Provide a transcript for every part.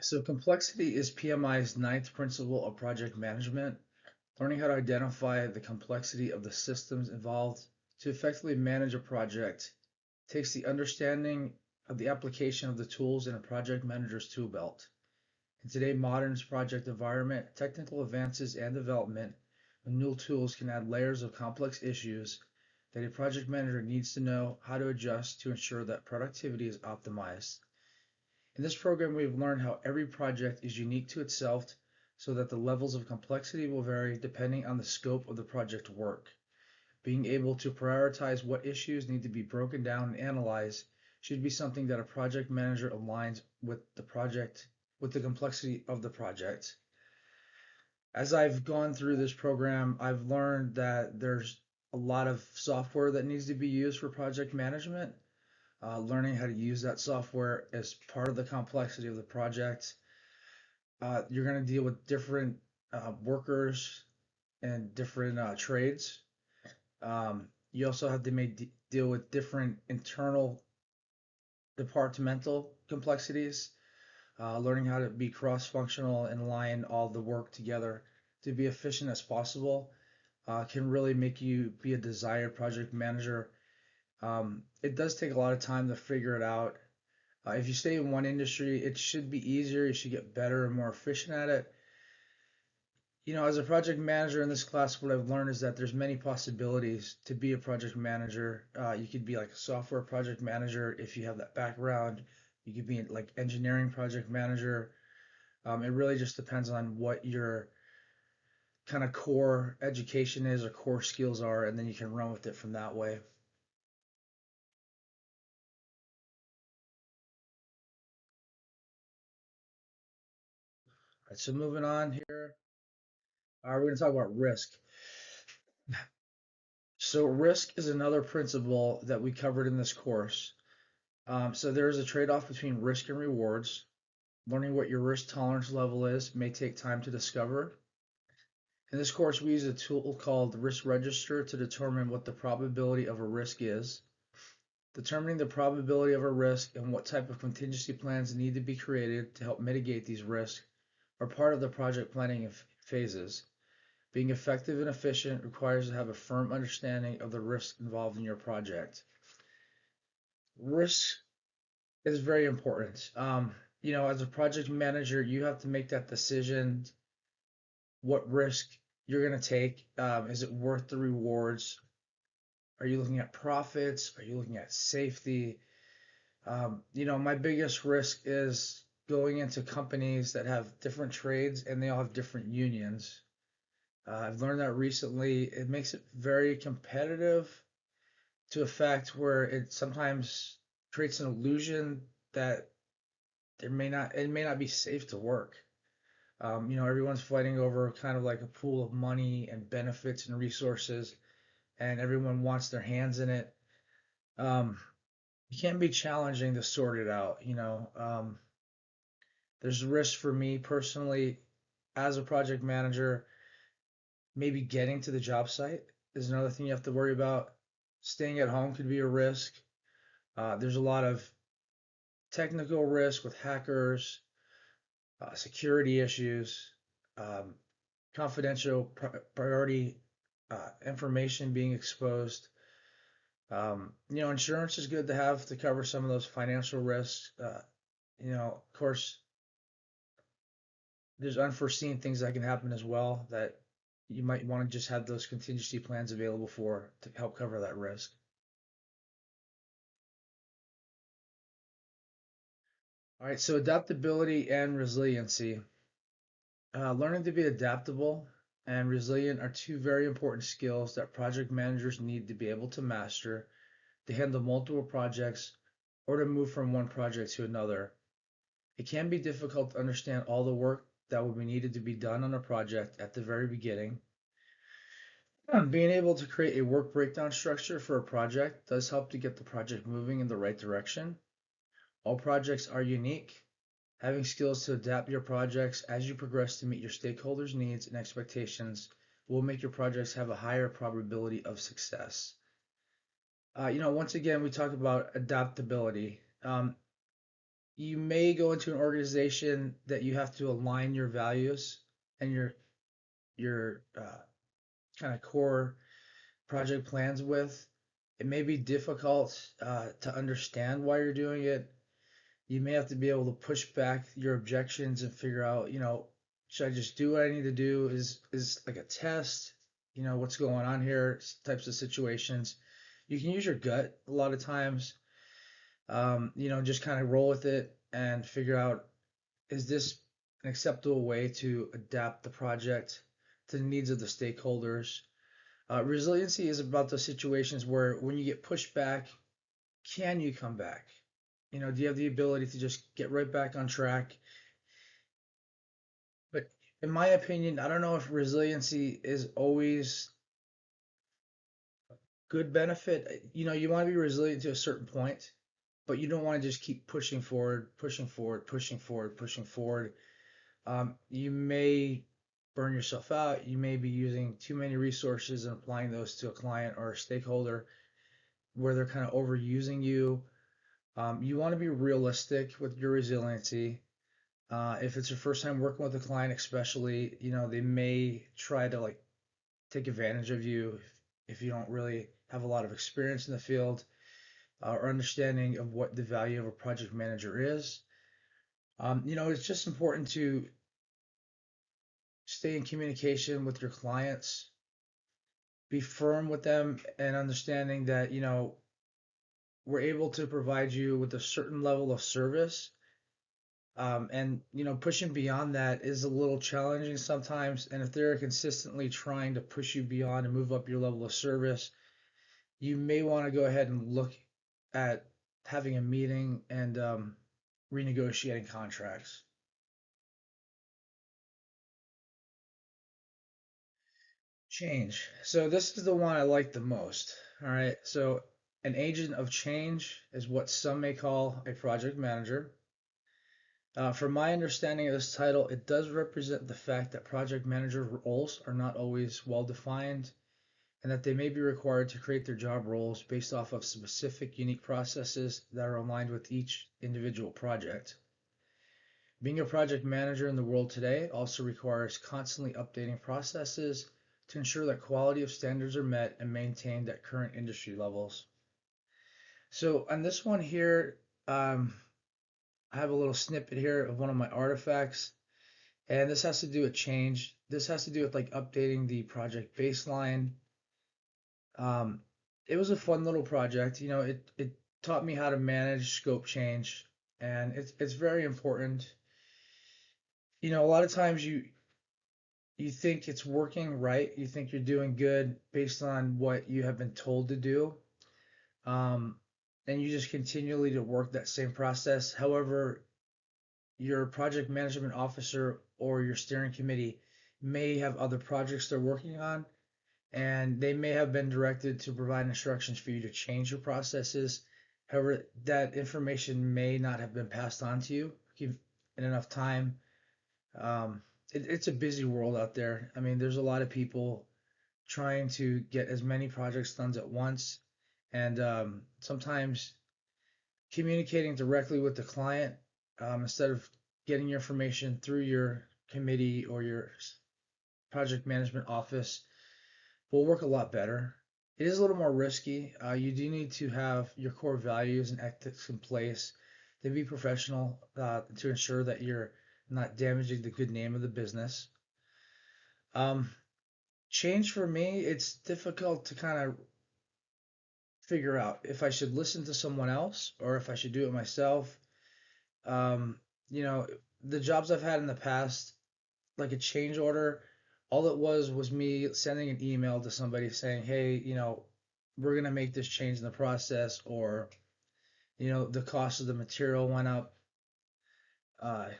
So complexity is PMI's ninth principle of project management. Learning how to identify the complexity of the systems involved to effectively manage a project takes the understanding of the application of the tools in a project manager's tool belt. In today's modern project environment, technical advances and development of new tools can add layers of complex issues that a project manager needs to know how to adjust to ensure that productivity is optimized. In this program, we've learned how every project is unique to itself so that the levels of complexity will vary depending on the scope of the project work. Being able to prioritize what issues need to be broken down and analyzed should be something that a project manager aligns with the complexity of the project. As I've gone through this program, I've learned that there's a lot of software that needs to be used for project management. Learning how to use that software is part of the complexity of the project. You're going to deal with different workers and different trades. You also have to deal with different internal departmental complexities, learning how to be cross-functional and align all the work together to be efficient as possible can really make you be a desired project manager. It does take a lot of time to figure it out. If you stay in one industry, it should be easier. You should get better and more efficient at it. As a project manager in this class, what I've learned is that there's many possibilities to be a project manager. You could be like a software project manager if you have that background. You could be like engineering project manager. It really just depends on what your kind of core education is or core skills are, and then you can run with it from that way. All right, so moving on here, we're going to talk about risk. So risk is another principle that we covered in this course. So there is a trade-off between risk and rewards. Learning what your risk tolerance level is may take time to discover. In this course, we use a tool called the Risk Register to determine what the probability of a risk is. Determining the probability of a risk and what type of contingency plans need to be created to help mitigate these risks are part of the project planning phases. Being effective and efficient requires to have a firm understanding of the risks involved in your project. Risk is very important. As a project manager, you have to make that decision what risk you're going to take. Is it worth the rewards? Are you looking at profits? Are you looking at safety? My biggest risk is going into companies that have different trades and they all have different unions. I've learned that recently. It makes it very competitive to a fact where it sometimes creates an illusion that it may not be safe to work. Everyone's fighting over kind of like a pool of money and benefits and resources, and everyone wants their hands in it. Um, it can be challenging to sort it out. There's risk for me personally as a project manager. Maybe getting to the job site is another thing you have to worry about. Staying at home could be a risk. There's a lot of technical risk with hackers, security issues, um, confidential priority information being exposed. Insurance is good to have to cover some of those financial risks. Of course, there's unforeseen things that can happen as well that you might want to just have those contingency plans available for to help cover that risk. All right, so adaptability and resiliency. Learning to be adaptable and resilient are two very important skills that project managers need to be able to master to handle multiple projects or to move from one project to another. It can be difficult to understand all the work that will be needed to be done on a project at the very beginning. Being able to create a work breakdown structure for a project does help to get the project moving in the right direction. All projects are unique. Having skills to adapt your projects as you progress to meet your stakeholders' needs and expectations will make your projects have a higher probability of success. Once again, we talk about adaptability. You may go into an organization that you have to align your values and your kind of core project plans with. It may be difficult to understand why you're doing it. You may have to be able to push back your objections and figure out, should I just do what I need to do? Is like a test, what's going on here, types of situations. You can use your gut a lot of times, just kind of roll with it and figure out, is this an acceptable way to adapt the project to the needs of the stakeholders? Resiliency is about those situations where when you get pushed back, can you come back? Do you have the ability to just get right back on track? But in my opinion, I don't know if resiliency is always good benefit. You want to be resilient to a certain point, but you don't want to just keep pushing forward, pushing forward, pushing forward, pushing forward. You may burn yourself out. You may be using too many resources and applying those to a client or a stakeholder where they're kind of overusing you. You want to be realistic with your resiliency. If it's your first time working with a client, especially, they may try to like take advantage of you if you don't really have a lot of experience in the field or understanding of what the value of a project manager is. It's just important to stay in communication with your clients, be firm with them, and understanding that, we're able to provide you with a certain level of service. And pushing beyond that is a little challenging sometimes. And if they're consistently trying to push you beyond and move up your level of service, you may want to go ahead and look at having a meeting and renegotiating contracts. Change. So this is the one I like the most. All right. So an agent of change is what some may call a project manager. From my understanding of this title, it does represent the fact that project manager roles are not always well defined and that they may be required to create their job roles based off of specific unique processes that are aligned with each individual project. Being a project manager in the world today also requires constantly updating processes to ensure that quality of standards are met and maintained at current industry levels. So on this one here, I have a little snippet here of one of my artifacts, and this has to do with change. This has to do with like updating the project baseline. Um, it was a fun little project. It taught me how to manage scope change, and it's very important. A lot of times you think it's working right, you think you're doing good based on what you have been told to do, um, and you just continually to work that same process. However, your project management officer or your steering committee may have other projects they're working on, and they may have been directed to provide instructions for you to change your processes. However, that information may not have been passed on to you in enough time. Um, it's a busy world out there. I mean, there's a lot of people trying to get as many projects done at once, and sometimes communicating directly with the client instead of getting your information through your committee or your project management office will work a lot better. It is a little more risky. You do need to have your core values and ethics in place to be professional, to ensure that you're not damaging the good name of the business. Um, Change for me, it's difficult to kind of figure out if I should listen to someone else or if I should do it myself. Um, you know, the jobs I've had in the past, like a change order, all it was me sending an email to somebody saying, hey, we're gonna make this change in the process, or the cost of the material went up. Uh,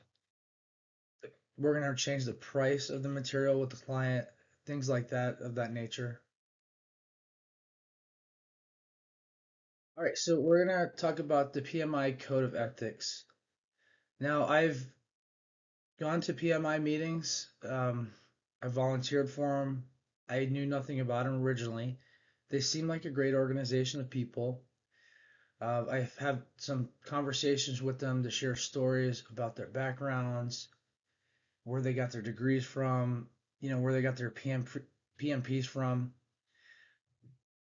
we're gonna change the price of the material with the client, things like that of that nature. All right, so we're gonna talk about the PMI Code of Ethics. Now, I've gone to PMI meetings. I volunteered for them. I knew nothing about them originally. They seem like a great organization of people. I've had some conversations with them to share stories about their backgrounds, where they got their degrees from, where they got their PMPs from.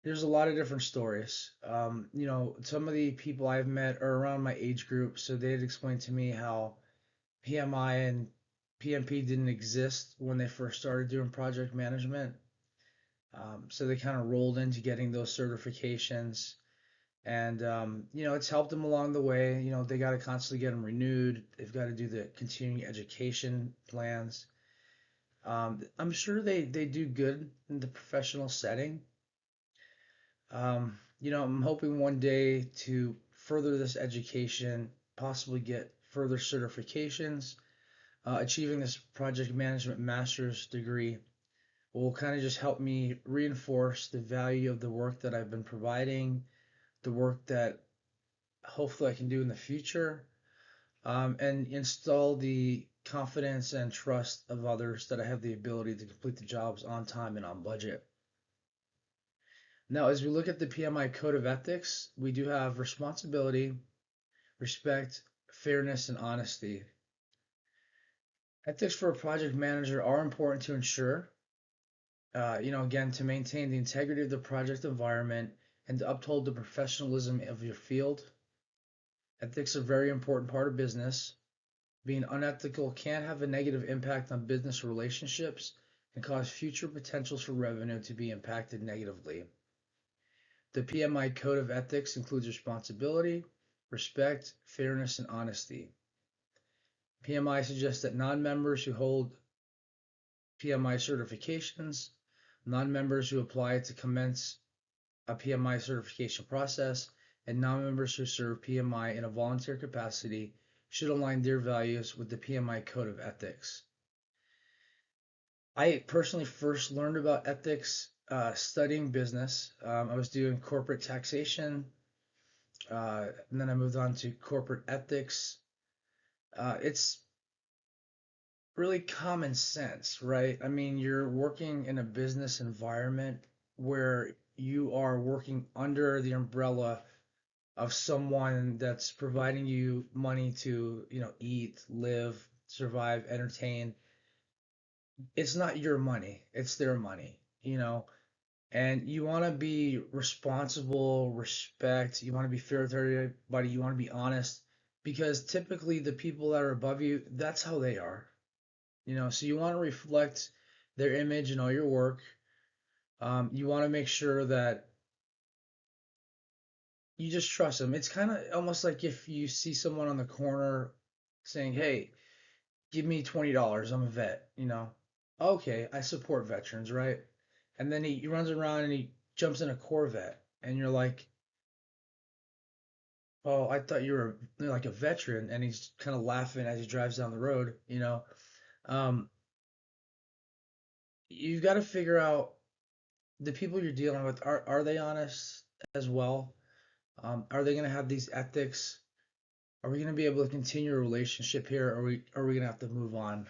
There's a lot of different stories. Some of the people I've met are around my age group, so they had explained to me how PMI and PMP didn't exist when they first started doing project management. So they kind of rolled into getting those certifications, and it's helped them along the way. They got to constantly get them renewed. They've got to do the continuing education plans. I'm sure they do good in the professional setting. I'm hoping one day to further this education, possibly get further certifications. Achieving this project management master's degree will kind of just help me reinforce the value of the work that I've been providing, the work that hopefully I can do in the future, and install the confidence and trust of others that I have the ability to complete the jobs on time and on budget. Now, as we look at the PMI Code of Ethics, we do have responsibility, respect, fairness, and honesty. Ethics for a project manager are important to ensure, again, to maintain the integrity of the project environment and to uphold the professionalism of your field. Ethics are a very important part of business. Being unethical can have a negative impact on business relationships and cause future potentials for revenue to be impacted negatively. The PMI Code of Ethics includes responsibility, respect, fairness, and honesty. PMI suggests that non-members who hold PMI certifications, non-members who apply to commence a PMI certification process, and non-members who serve PMI in a volunteer capacity should align their values with the PMI Code of Ethics. I personally first learned about ethics studying business. I was doing corporate taxation, and then I moved on to corporate ethics. It's really common sense, right? I mean, you're working in a business environment where you are working under the umbrella of someone that's providing you money to, eat, live, survive, entertain. It's not your money, it's their money. And you want to be responsible, respect, you want to be fair to everybody, you want to be honest, because typically the people that are above you, that's how they are. So you want to reflect their image in all your work. You want to make sure that you just trust them. It's kind of almost like if you see someone on the corner saying, "Hey, give me $20. I'm a vet." Okay, I support veterans, right? And then he runs around and he jumps in a Corvette, and you're like, "Oh, I thought you were like a veteran," and he's kind of laughing as he drives down the road. Um, you've got to figure out the people you're dealing with. Are they honest as well? Are they going to have these ethics? Are we going to be able to continue a relationship here, or are we going to have to move on?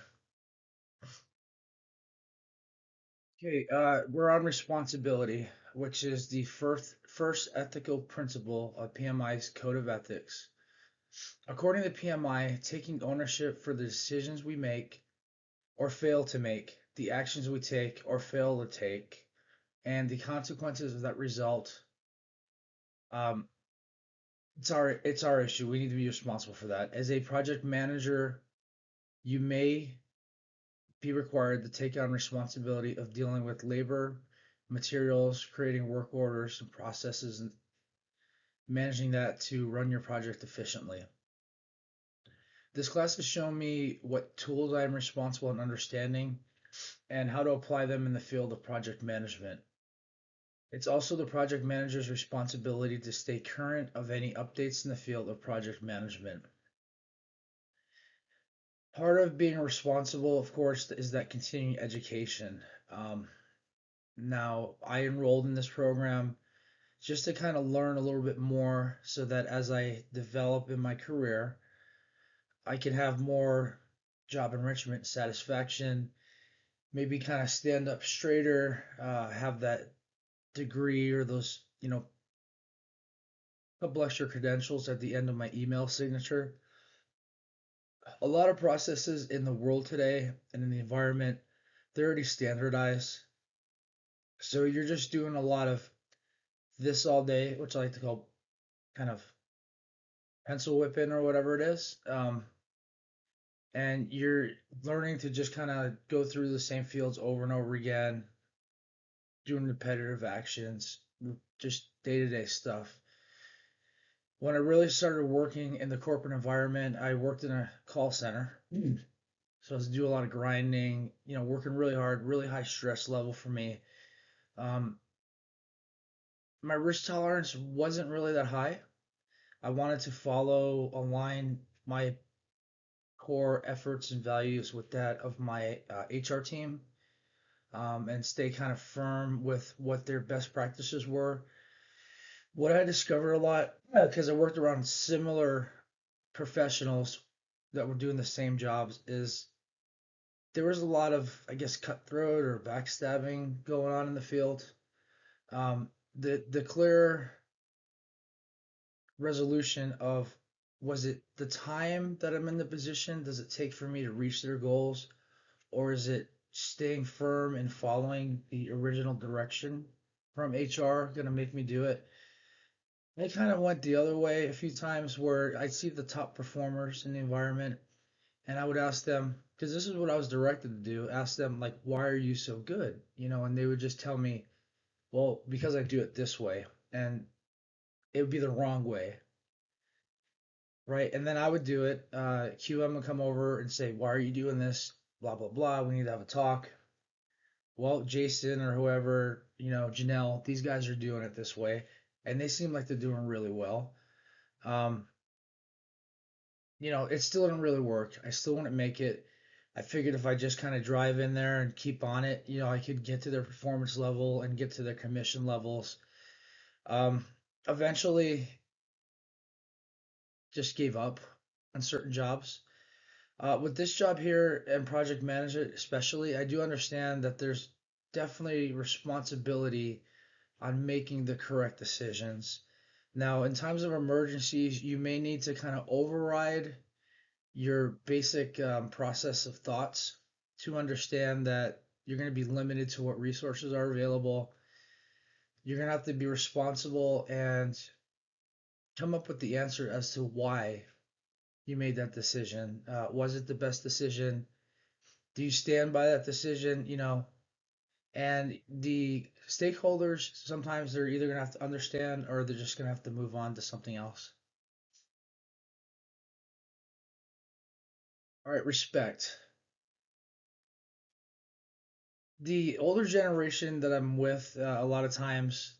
Okay, we're on responsibility, which is the first ethical principle of PMI's Code of Ethics. According to PMI, taking ownership for the decisions we make or fail to make, the actions we take or fail to take, and the consequences of that result, um, it's our issue. We need to be responsible for that. As a project manager, you may be required to take on responsibility of dealing with labor, materials, creating work orders and processes, and managing that to run your project efficiently. This class has shown me what tools I am responsible in understanding and how to apply them in the field of project management. It's also the project manager's responsibility to stay current of any updates in the field of project management. Part of being responsible, of course, is that continuing education. Now, I enrolled in this program just to kind of learn a little bit more so that as I develop in my career, I can have more job enrichment, satisfaction, maybe kind of stand up straighter, have that degree or those, a couple extra credentials at the end of my email signature. A lot of processes in the world today and in the environment, they're already standardized. So you're just doing a lot of this all day, which I like to call kind of pencil whipping or whatever it is. And you're learning to just kind of go through the same fields over and over again, doing repetitive actions, just day to day stuff. When I really started working in the corporate environment, I worked in a call center. So I was doing a lot of grinding, working really hard, really high stress level for me. Um, my risk tolerance wasn't really that high. I wanted to align my core efforts and values with that of my HR team, and stay kind of firm with what their best practices were. What I discovered a lot, because I worked around similar professionals that were doing the same jobs, is there was a lot of, I guess, cutthroat or backstabbing going on in the field. The clear resolution of, was it the time that I'm in the position? Does it take for me to reach their goals? Or is it staying firm and following the original direction from HR going to make me do it? I kind of went the other way a few times where I'd see the top performers in the environment and I would ask them, because this is what I was directed to do, ask them, like, why are you so good? And they would just tell me, well, because I do it this way. And it would be the wrong way, right? And then I would do it. QM would come over and say, why are you doing this? Blah, blah, blah. We need to have a talk. Well, Jason or whoever, Janelle, these guys are doing it this way. And they seem like they're doing really well. Um, it still didn't really work. I still wouldn't make it. I figured if I just kind of drive in there and keep on it, I could get to their performance level and get to their commission levels. Um, Eventually, just gave up on certain jobs. With this job here and project management, especially, I do understand that there's definitely responsibility on making the correct decisions. Now, in times of emergencies, you may need to kind of override your basic process of thoughts to understand that you're going to be limited to what resources are available. You're going to have to be responsible and come up with the answer as to why you made that decision. Was it the best decision? Do you stand by that decision? And the stakeholders, sometimes they're either going to have to understand or they're just going to have to move on to something else. All right, respect. The older generation that I'm with, a lot of times,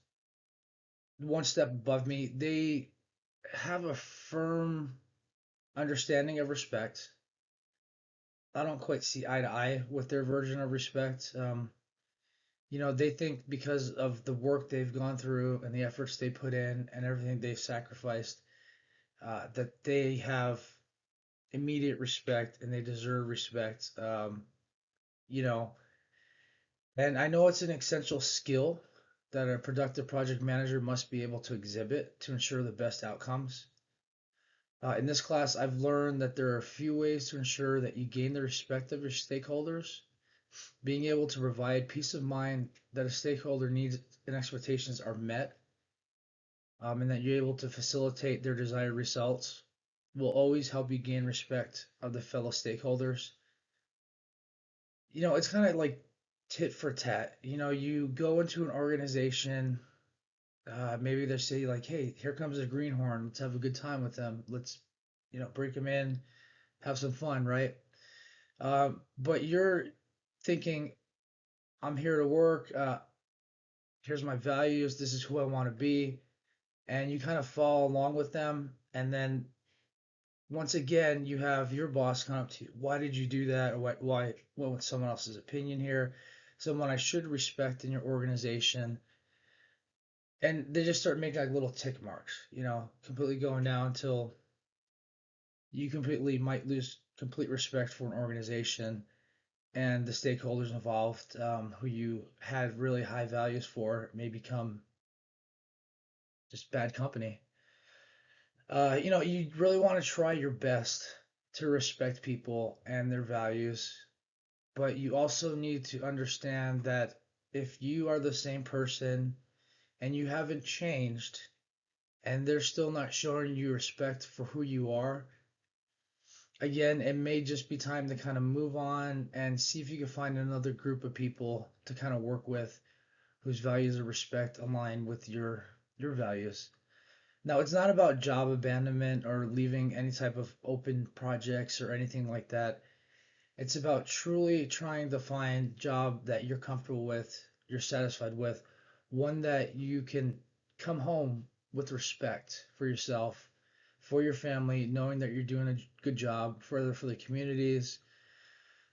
one step above me, they have a firm understanding of respect. I don't quite see eye to eye with their version of respect. They think because of the work they've gone through and the efforts they put in and everything they've sacrificed, that they have immediate respect and they deserve respect. You know, and I know it's an essential skill that a productive project manager must be able to exhibit to ensure the best outcomes. In this class, I've learned that there are a few ways to ensure that you gain the respect of your stakeholders. Being able to provide peace of mind that a stakeholder needs and expectations are met, and that you're able to facilitate their desired results will always help you gain respect of the fellow stakeholders. It's kind of like tit for tat. You go into an organization, maybe they say like, "Hey, here comes a greenhorn. Let's have a good time with them. Let's, break them in, have some fun, right?" But you're thinking, "I'm here to work. Here's my values. This is who I want to be," and you kind of follow along with them, and then once again, you have your boss come up to you. Why did you do that? Or why what was someone else's opinion here? Someone I should respect in your organization. And they just start making like little tick marks, completely going down until you completely might lose complete respect for an organization and the stakeholders involved, who you had really high values for may become just bad company. You really want to try your best to respect people and their values, but you also need to understand that if you are the same person and you haven't changed and they're still not showing you respect for who you are, again, it may just be time to kind of move on and see if you can find another group of people to kind of work with whose values of respect align with your values. Now, it's not about job abandonment or leaving any type of open projects or anything like that. It's about truly trying to find job that you're comfortable with, you're satisfied with, one that you can come home with respect for yourself, for your family, knowing that you're doing a good job further for the communities.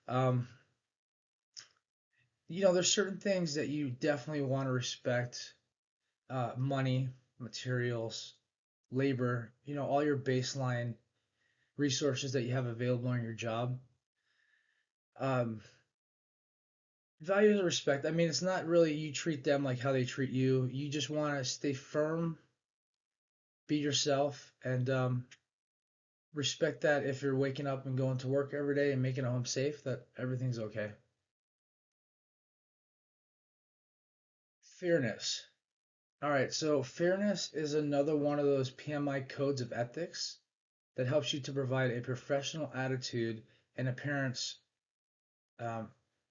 Um, there's certain things that you definitely want to respect, money, materials, labor, all your baseline resources that you have available on your job. Um, Values and respect. I mean, it's not really you treat them like how they treat you. You just want to stay firm, be yourself, and respect that if you're waking up and going to work every day and making it home safe, that everything's okay. Fairness. All right, so fairness is another one of those PMI codes of ethics that helps you to provide a professional attitude and appearance um,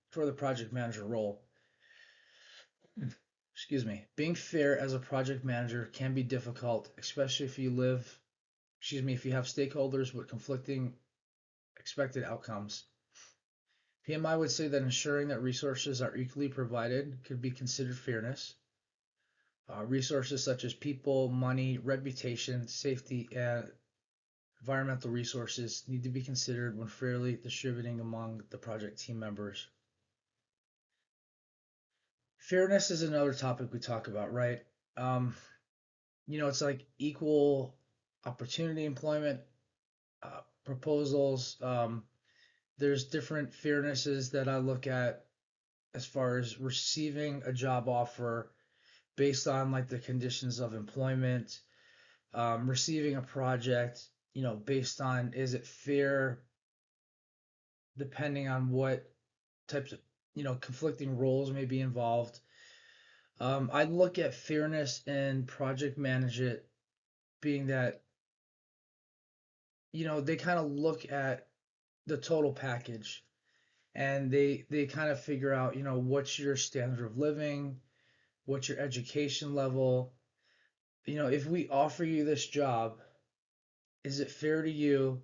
for the project manager role. Excuse me. Being fair as a project manager can be difficult, especially if you have stakeholders with conflicting expected outcomes. PMI would say that ensuring that resources are equally provided could be considered fairness. Resources such as people, money, reputation, safety, and environmental resources need to be considered when fairly distributing among the project team members. Fairness is another topic we talk about, right? Um, it's like equal opportunity employment proposals. There's different fairnesses that I look at as far as receiving a job offer based on like the conditions of employment, receiving a project, based on is it fair depending on what types of, conflicting roles may be involved. I look at fairness in project management being that, they kind of look at the total package and they kind of figure out, what's your standard of living, what's your education level. If we offer you this job, is it fair to you?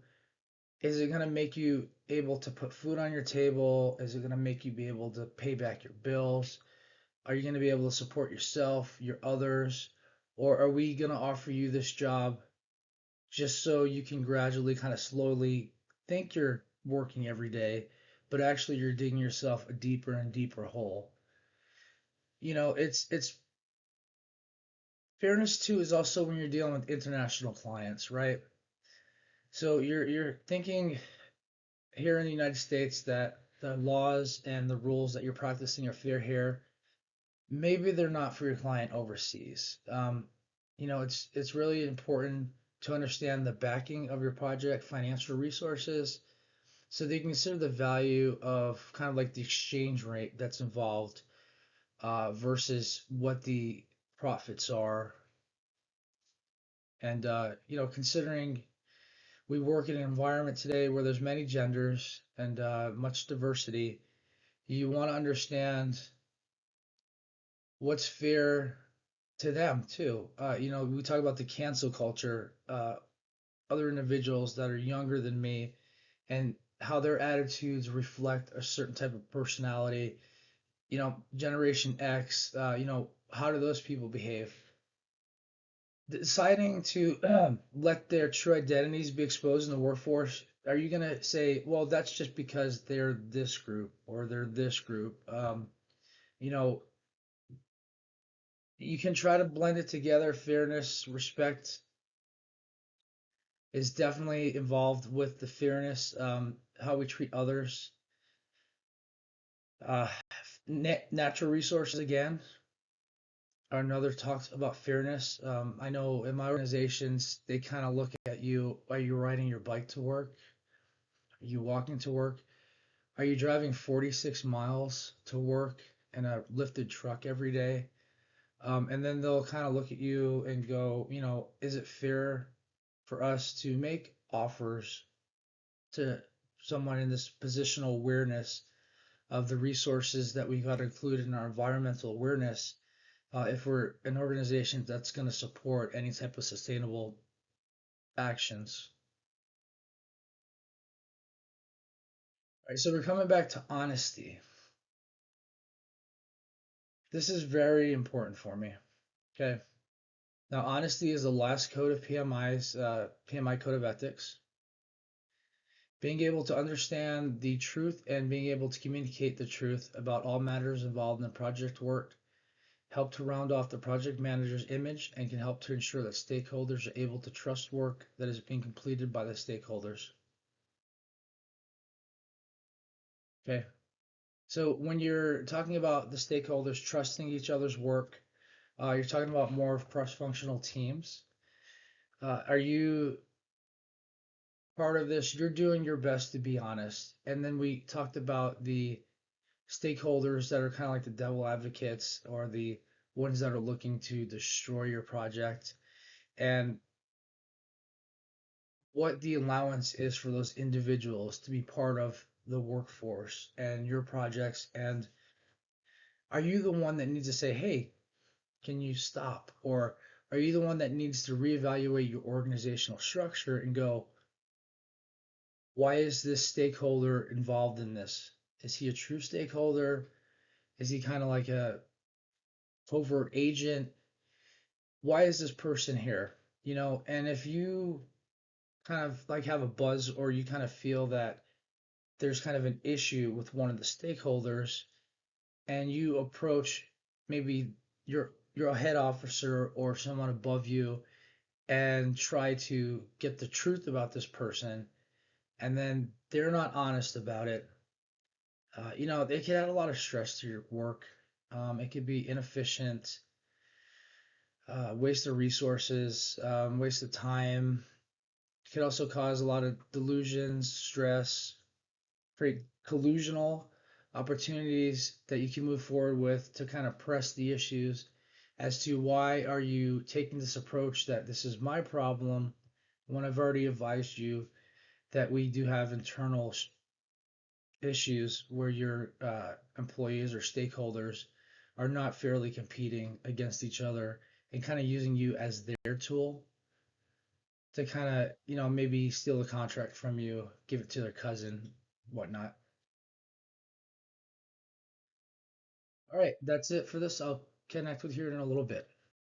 Is it going to make you able to put food on your table? Is it going to make you be able to pay back your bills? Are you going to be able to support yourself, your others? Or are we going to offer you this job just so you can gradually kind of slowly think you're working every day, but actually you're digging yourself a deeper and deeper hole? It's fairness too is also when you're dealing with international clients, right? So you're thinking here in the United States that the laws and the rules that you're practicing are fair here. Maybe they're not for your client overseas. It's really important to understand the backing of your project, financial resources, so they can consider the value of kind of like the exchange rate that's involved versus what the profits are. And considering we work in an environment today where there's many genders and much diversity, you want to understand what's fair to them too. We talk about the cancel culture, other individuals that are younger than me, and how their attitudes reflect a certain type of personality. Generation X, how do those people behave? Deciding to let their true identities be exposed in the workforce, are you going to say, well, that's just because they're this group or they're this group? You know, you can try to blend it together. Fairness, respect is definitely involved with the fairness, how we treat others. Uh, Natural resources again. Another talks about fairness. I know in my organizations, they kind of look at you. Are you riding your bike to work? Are you walking to work? Are you driving 46 miles to work in a lifted truck every day? And then they'll kind of look at you and go, is it fair for us to make offers to someone in this positional awareness of the resources that we've got to include in our environmental awareness if we're an organization that's going to support any type of sustainable actions. All right, so we're coming back to honesty. This is very important for me. Okay. Now, honesty is the last code of PMI's PMI Code of Ethics. Being able to understand the truth and being able to communicate the truth about all matters involved in the project work help to round off the project manager's image and can help to ensure that stakeholders are able to trust work that is being completed by the stakeholders. Okay. So when you're talking about the stakeholders trusting each other's work, you're talking about more of cross-functional teams. Are you part of this? You're doing your best to be honest. And then we talked about the stakeholders that are kind of like the devil advocates or the ones that are looking to destroy your project and what the allowance is for those individuals to be part of the workforce and your projects. And are you the one that needs to say, hey, can you stop? Or are you the one that needs to reevaluate your organizational structure and go, why is this stakeholder involved in this? Is he a true stakeholder? Is he kind of like a covert agent? Why is this person here? And if you kind of like have a buzz or you kind of feel that there's kind of an issue with one of the stakeholders and you approach maybe your head officer or someone above you and try to get the truth about this person and then they're not honest about it, they can add a lot of stress to your work. It could be inefficient, waste of resources, waste of time. It could also cause a lot of delusions, stress, create collusional opportunities that you can move forward with to kind of press the issues as to why are you taking this approach that this is my problem when I've already advised you that we do have internal issues where your employees or stakeholders are not fairly competing against each other and kind of using you as their tool to kind of, maybe steal the contract from you, give it to their cousin, whatnot. All right, that's it for this. I'll connect with you in a little bit.